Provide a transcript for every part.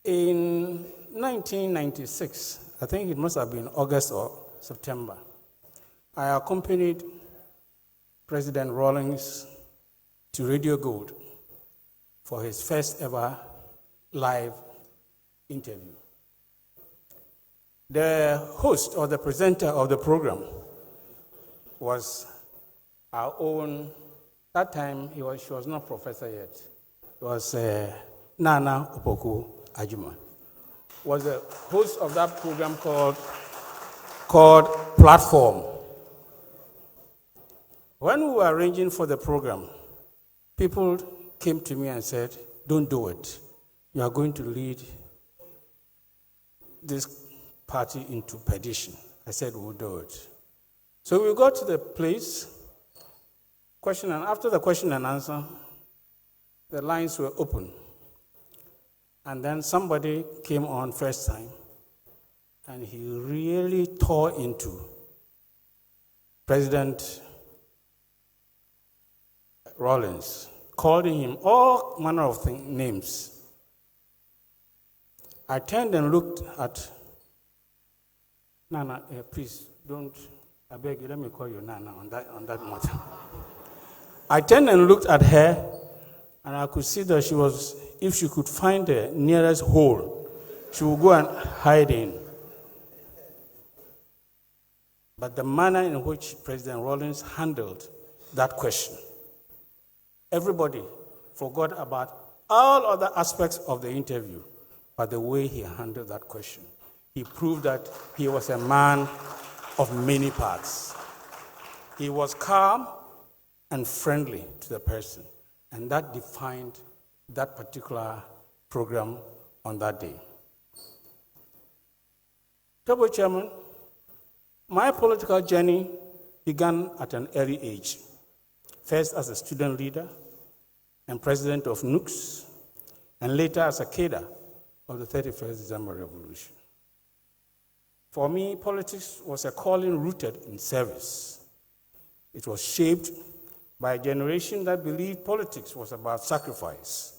In 1996, I think it must have been August or September, I accompanied President Rawlings to Radio Gold for his first ever live interview. The host or the presenter of the program was our own, that time she was not professor yet, it was Nana Opoku Ajuma, was the host of that program called Platform. When we were arranging for the program, people came to me and said, don't do it. You are going to lead this party into perdition. I said, we'll do it. So we got to the place, after the question and answer, the lines were open. And then somebody came on first time, and he really tore into President Rawlings, calling him all manner of names. I turned and looked at Nana. Please don't. I beg you. Let me call you Nana on that matter. I turned and looked at her, and I could see that she was. If she could find the nearest hole, she would go and hide in. But the manner in which President Rawlings handled that question, everybody forgot about all other aspects of the interview, but the way he handled that question. He proved that he was a man of many parts. He was calm and friendly to the person, and that defined that particular program on that day. Double Chairman, my political journey began at an early age, first as a student leader and president of NUCS, and later as a cadre of the 31st December Revolution. For me, politics was a calling rooted in service. It was shaped by a generation that believed politics was about sacrifice,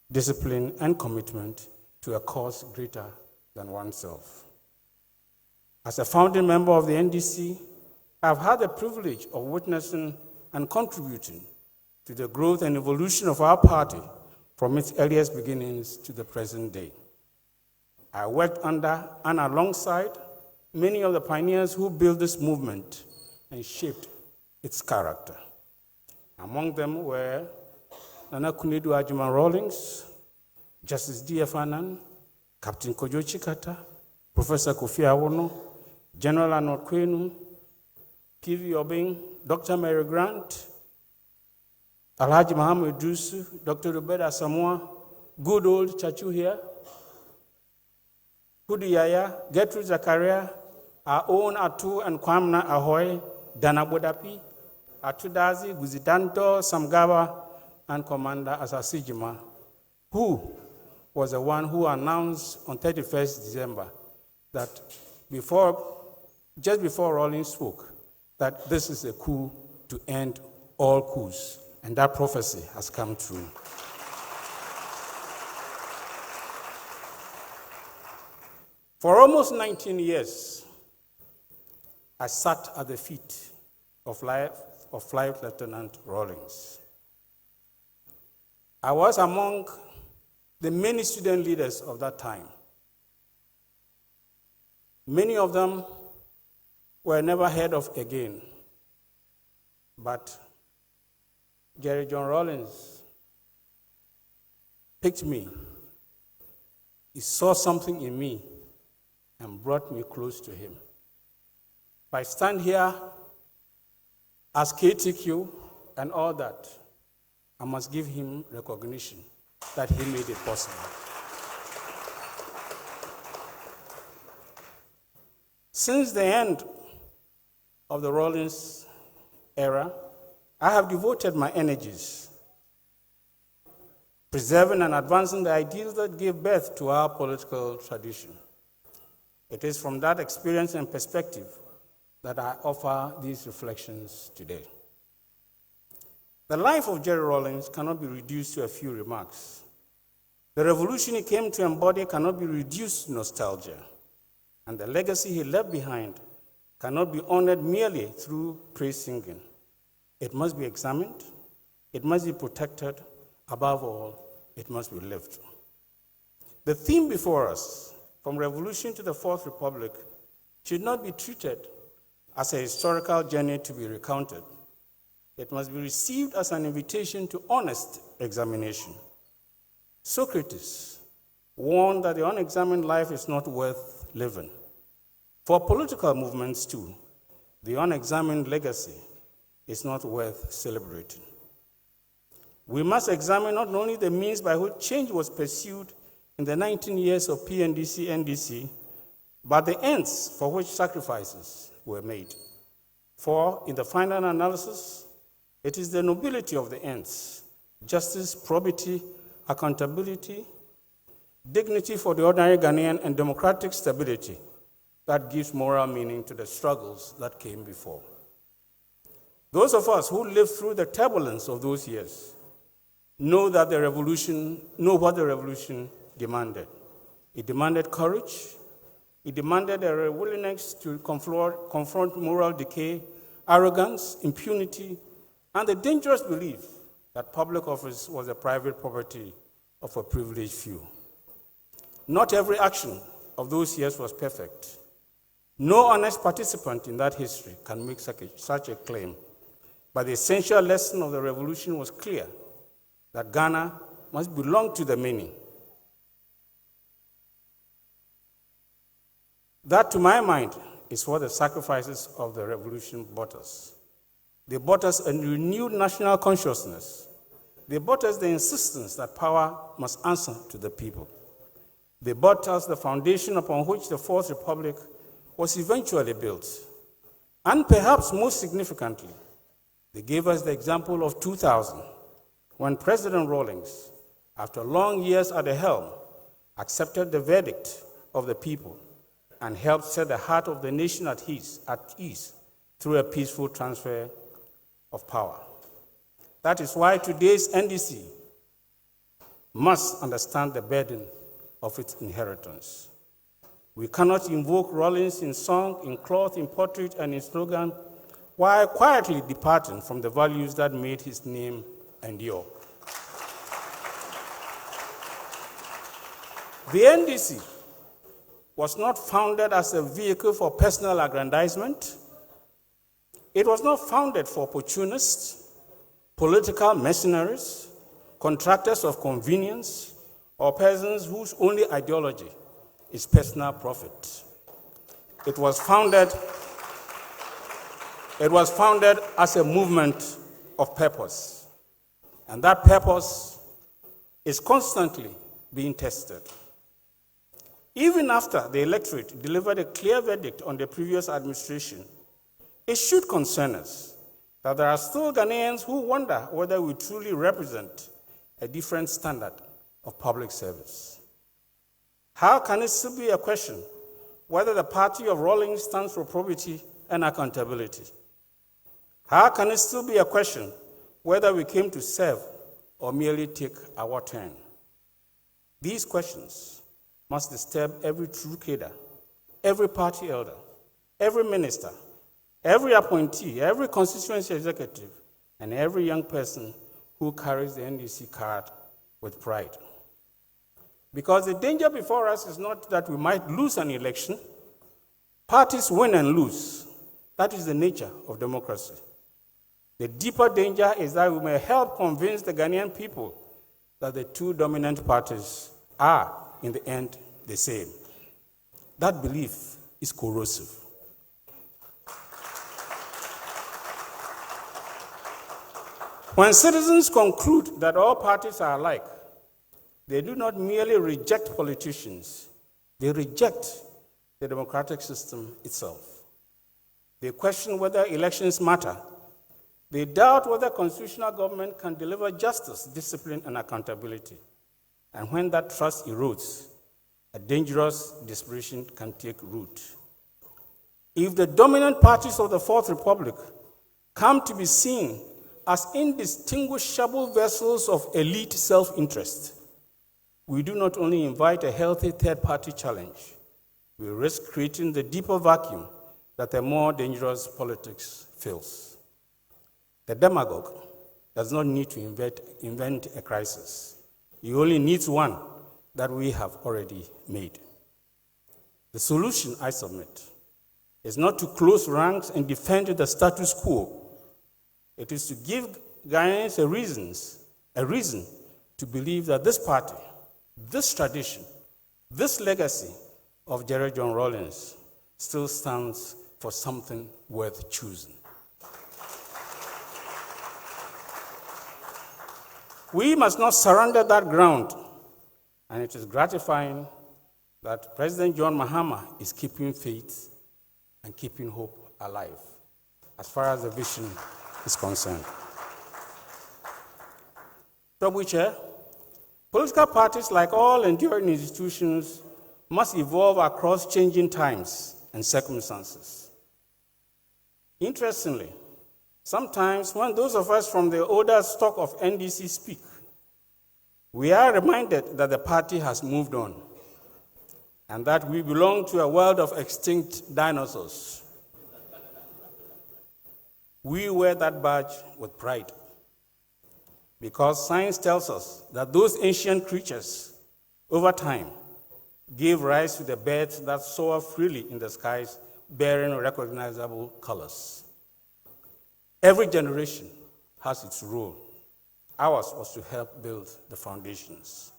discipline, and commitment to a cause greater than oneself. As a founding member of the NDC, I've had the privilege of witnessing and contributing to the growth and evolution of our party from its earliest beginnings to the present day. I worked under and alongside many of the pioneers who built this movement and shaped its character. Among them were Nana Kunedu Ajuma Rawlings, Justice D.F. Annan, Captain Kojo Chikata, Professor Kofi Awono, General Arnold Kwenu, P.V. Obing, Dr. Mary Grant, Alhaji Muhammad Dusu, Dr. Roberta Samoa, good old Chachu here, Hudu Yaya, Gertrude Zakaria, our own Atu and Kwamna Ahoy, Dana Bodapi, Atudazi, Guzidanto, Samgaba, and Commander Asasijima, who was the one who announced on 31st December that just before Rawlings spoke, that this is a coup to end all coups. And that prophecy has come true. For almost 19 years, I sat at the feet of Flight Lieutenant Rawlings. I was among the many student leaders of that time. Many of them were never heard of again, but Jerry John Rawlings picked me. He saw something in me and brought me close to him. If I stand here as KTQ and all that, I must give him recognition that he made it possible. Since the end of the Rawlings era, I have devoted my energies preserving and advancing the ideals that gave birth to our political tradition. It is from that experience and perspective that I offer these reflections today. The life of Jerry Rawlings cannot be reduced to a few remarks. The revolution he came to embody cannot be reduced to nostalgia, and the legacy he left behind cannot be honored merely through praise singing. It must be examined, it must be protected, above all, it must be lived. The theme before us, from revolution to the Fourth Republic, should not be treated as a historical journey to be recounted. It must be received as an invitation to honest examination. Socrates warned that the unexamined life is not worth living. For political movements too, the unexamined legacy is not worth celebrating. We must examine not only the means by which change was pursued in the 19 years of PNDC, NDC, but the ends for which sacrifices were made. For in the final analysis, it is the nobility of the ends, justice, probity, accountability, dignity for the ordinary Ghanaian, and democratic stability that gives moral meaning to the struggles that came before. Those of us who lived through the turbulence of those years know what the revolution demanded. It demanded courage. It demanded a willingness to confront moral decay, arrogance, impunity, and the dangerous belief that public office was the private property of a privileged few. Not every action of those years was perfect. No honest participant in that history can make such a claim. But the essential lesson of the revolution was clear, that Ghana must belong to the many. That, to my mind, is what the sacrifices of the revolution brought us. They brought us a renewed national consciousness. They brought us the insistence that power must answer to the people. They brought us the foundation upon which the Fourth Republic was eventually built. And perhaps most significantly, they gave us the example of 2000, when President Rawlings, after long years at the helm, accepted the verdict of the people and helped set the heart of the nation at ease through a peaceful transfer of power. That is why today's NDC must understand the burden of its inheritance. We cannot invoke Rawlings in song, in cloth, in portrait, and in slogan, while quietly departing from the values that made his name endure. The NDC was not founded as a vehicle for personal aggrandizement. It was not founded for opportunists, political mercenaries, contractors of convenience, or persons whose only ideology is personal profit. It was founded as a movement of purpose, and that purpose is constantly being tested. Even after the electorate delivered a clear verdict on the previous administration, it should concern us that there are still Ghanaians who wonder whether we truly represent a different standard of public service. How can it still be a question whether the party of Rawlings stands for probity and accountability? How can it still be a question whether we came to serve or merely take our turn? These questions must disturb every true cadre, every party elder, every minister, every appointee, every constituency executive, and every young person who carries the NDC card with pride. Because the danger before us is not that we might lose an election. Parties win and lose. That is the nature of democracy. The deeper danger is that we may help convince the Ghanaian people that the two dominant parties are, in the end, the same. That belief is corrosive. When citizens conclude that all parties are alike, they do not merely reject politicians, they reject the democratic system itself. They question whether elections matter. They doubt whether constitutional government can deliver justice, discipline, and accountability. And when that trust erodes, a dangerous desperation can take root. If the dominant parties of the Fourth Republic come to be seen as indistinguishable vessels of elite self-interest, we do not only invite a healthy third-party challenge, we risk creating the deeper vacuum that a more dangerous politics fills. The demagogue does not need to invent a crisis. He only needs one that we have already made. The solution, I submit, is not to close ranks and defend the status quo. It is to give Ghanaians a reason to believe that this party, this tradition, this legacy of Jerry John Rawlings still stands for something worth choosing. We must not surrender that ground, and it is gratifying that President John Mahama is keeping faith and keeping hope alive as far as the vision is concerned. Toby Chair, political parties, like all enduring institutions, must evolve across changing times and circumstances. Interestingly, sometimes when those of us from the older stock of NDC speak, we are reminded that the party has moved on and that we belong to a world of extinct dinosaurs. We wear that badge with pride because science tells us that those ancient creatures, over time, gave rise to the birds that soar freely in the skies, bearing recognizable colors. Every generation has its role. Ours was to help build the foundations.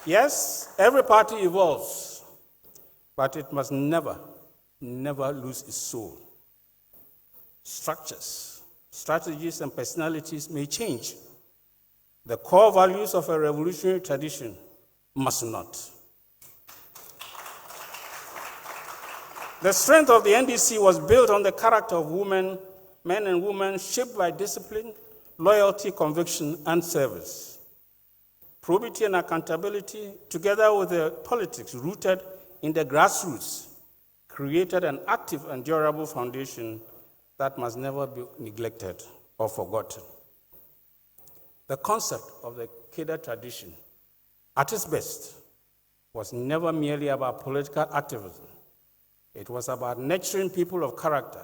Yes, every party evolves, but it must never lose its soul. Structures, strategies, and personalities may change. The core values of a revolutionary tradition must not. The strength of the NDC was built on the character of men and women shaped by discipline, loyalty, conviction, and service. Probity and accountability, together with the politics rooted in the grassroots, created an active and durable foundation that must never be neglected or forgotten. The concept of the Keda tradition, at its best, was never merely about political activism. It was about nurturing people of character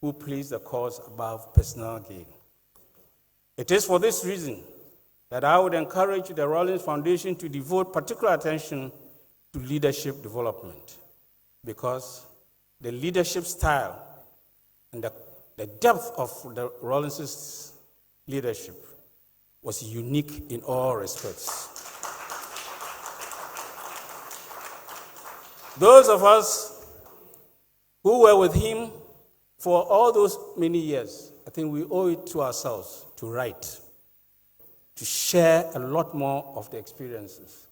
who place the cause above personal gain. It is for this reason that I would encourage the Rawlings Foundation to devote particular attention to leadership development, because the leadership style and the depth of the Rawlings' leadership was unique in all respects. Those of us who were with him for all those many years, I think we owe it to ourselves to write, to share a lot more of the experiences,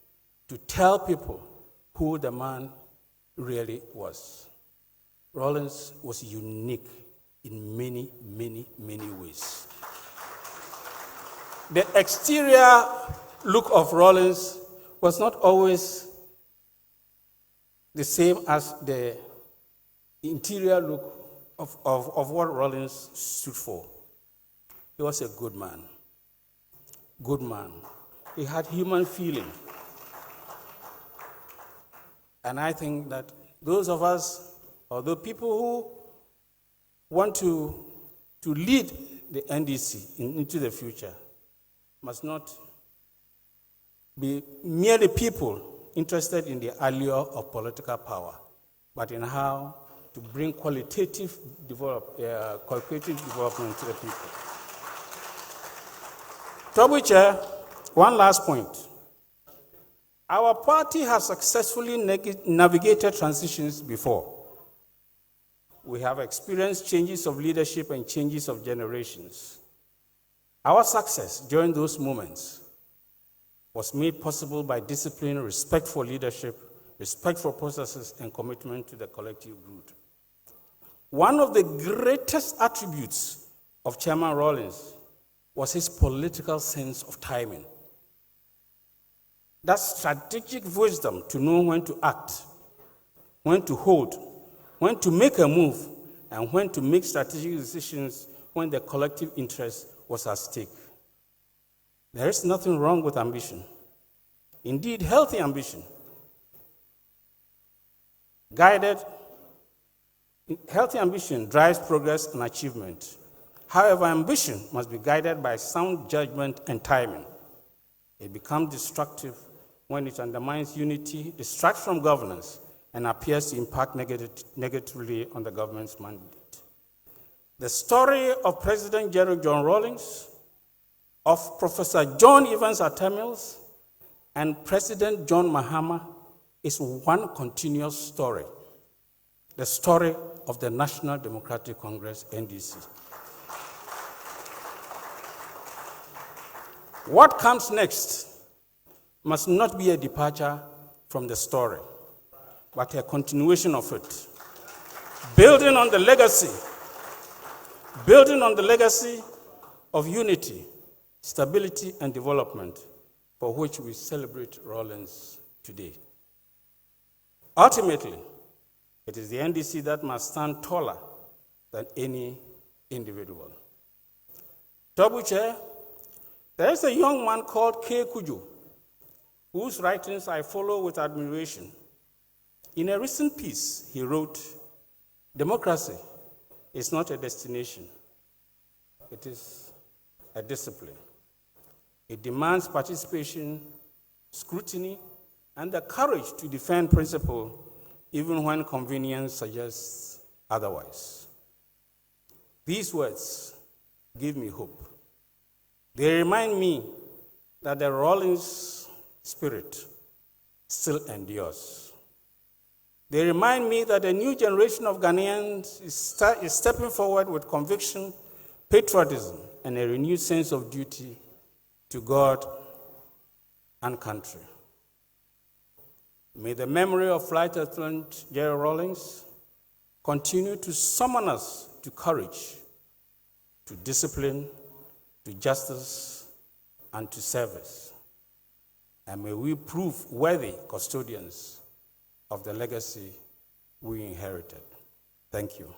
to tell people who the man really was. Rawlings was unique in many, many, many ways. The exterior look of Rawlings was not always the same as the interior look of what Rawlings stood for. He was a good man. Good man. He had human feeling. And I think that those of us, or the people who want to lead the NDC into the future, must not be merely people interested in the allure of political power, but in how to bring qualitative development to the people. Toby Chair, one last point. Our party has successfully navigated transitions before. We have experienced changes of leadership and changes of generations. Our success during those moments was made possible by discipline, respect for leadership, respect for processes, and commitment to the collective good. One of the greatest attributes of Chairman Rawlings was his political sense of timing. That strategic wisdom to know when to act, when to hold, when to make a move, and when to make strategic decisions when the collective interest was at stake. There is nothing wrong with ambition. Indeed, healthy ambition. Healthy ambition drives progress and achievement. However, ambition must be guided by sound judgment and timing. It becomes destructive when it undermines unity, distracts from governance, and appears to impact negatively on the government's mandate. The story of President General John Rawlings, of Professor John Evans Atta Mills, and President John Mahama is one continuous story, the story of the National Democratic Congress, NDC. What comes next must not be a departure from the story, but a continuation of it, building on the legacy of unity, stability, and development for which we celebrate Rawlings today. Ultimately, it is the NDC that must stand taller than any individual. Tobu Chair, there is a young man called K. Kujo, whose writings I follow with admiration. In a recent piece, he wrote, "Democracy is not a destination, it is a discipline. It demands participation, scrutiny, and the courage to defend principle even when convenience suggests otherwise." These words give me hope. They remind me that the Rawlings spirit still endures. They remind me that a new generation of Ghanaians is stepping forward with conviction, patriotism, and a renewed sense of duty to God and country. May the memory of Flight Attendant Jerry Rawlings continue to summon us to courage, to discipline, to justice, and to service. And may we prove worthy custodians of the legacy we inherited. Thank you.